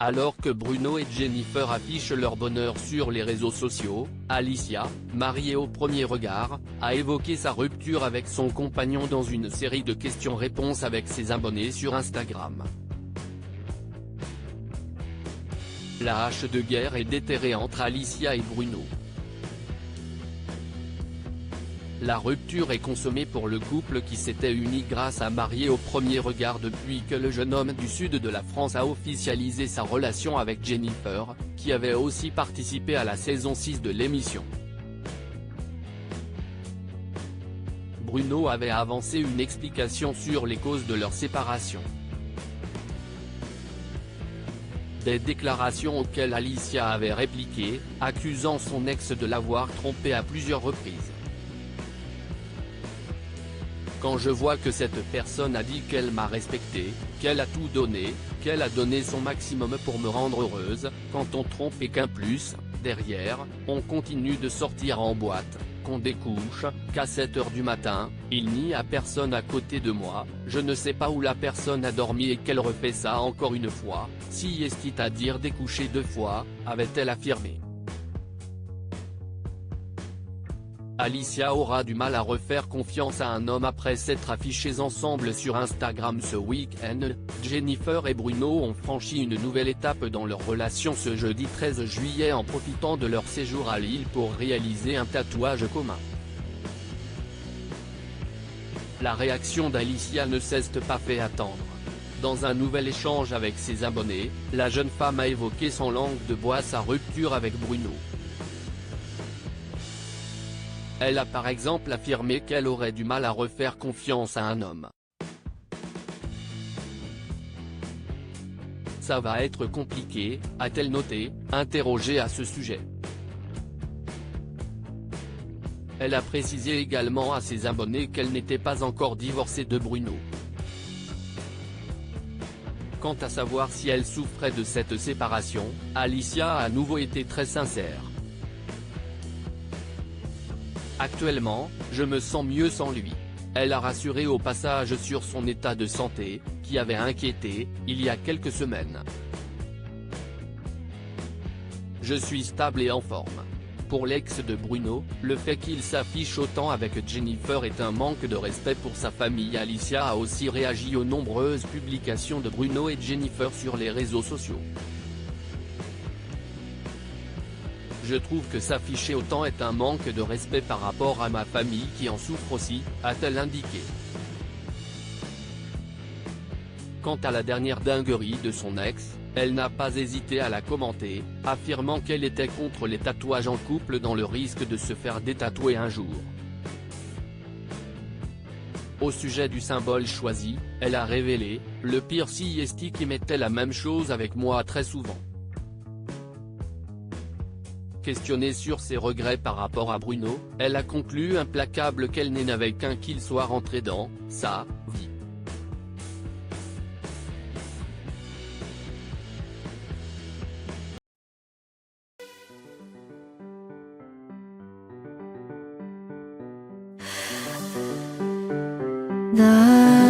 Alors que Bruno et Jennifer affichent leur bonheur sur les réseaux sociaux, Alicia, mariée au premier regard, a évoqué sa rupture avec son compagnon dans une série de questions-réponses avec ses abonnés sur Instagram. La hache de guerre est déterrée entre Alicia et Bruno. La rupture est consommée pour le couple qui s'était uni grâce à marié au premier regard depuis que le jeune homme du sud de la France a officialisé sa relation avec Jennifer, qui avait aussi participé à la saison 6 de l'émission. Bruno avait avancé une explication sur les causes de leur séparation. Des déclarations auxquelles Alicia avait répliqué, accusant son ex de l'avoir trompé à plusieurs reprises. Quand je vois que cette personne a dit qu'elle m'a respecté, qu'elle a tout donné, qu'elle a donné son maximum pour me rendre heureuse, quand on trompe et qu'un plus, derrière, on continue de sortir en boîte, qu'on découche, qu'à 7 h du matin, il n'y a personne à côté de moi, je ne sais pas où la personne a dormi et qu'elle refait ça encore une fois, si est-ce à dire découcher 2 fois, avait-elle affirmé. Alicia aura du mal à refaire confiance à un homme après s'être affichés ensemble sur Instagram ce week-end. Jennifer et Bruno ont franchi une nouvelle étape dans leur relation ce jeudi 13 juillet en profitant de leur séjour à Lille pour réaliser un tatouage commun. La réaction d'Alicia ne s'est pas fait attendre. Dans un nouvel échange avec ses abonnés, la jeune femme a évoqué sans langue de bois sa rupture avec Bruno. Elle a par exemple affirmé qu'elle aurait du mal à refaire confiance à un homme. Ça va être compliqué, a-t-elle noté, interrogée à ce sujet. Elle a précisé également à ses abonnés qu'elle n'était pas encore divorcée de Bruno. Quant à savoir si elle souffrait de cette séparation, Alicia a à nouveau été très sincère. Actuellement, je me sens mieux sans lui. Elle a rassuré au passage sur son état de santé, qui avait inquiété, il y a quelques semaines. Je suis stable et en forme. Pour l'ex de Bruno, le fait qu'il s'affiche autant avec Jennifer est un manque de respect pour sa famille. Alicia a aussi réagi aux nombreuses publications de Bruno et Jennifer sur les réseaux sociaux. Je trouve que s'afficher autant est un manque de respect par rapport à ma famille qui en souffre aussi, a-t-elle indiqué. Quant à la dernière dinguerie de son ex, elle n'a pas hésité à la commenter, affirmant qu'elle était contre les tatouages en couple dans le risque de se faire détatouer un jour. Au sujet du symbole choisi, elle a révélé, le pire si est qui mettait la même chose avec moi très souvent. Questionnée sur ses regrets par rapport à Bruno, elle a conclu implacable qu'elle n'avait qu'un qu'il soit rentré dans sa vie. 나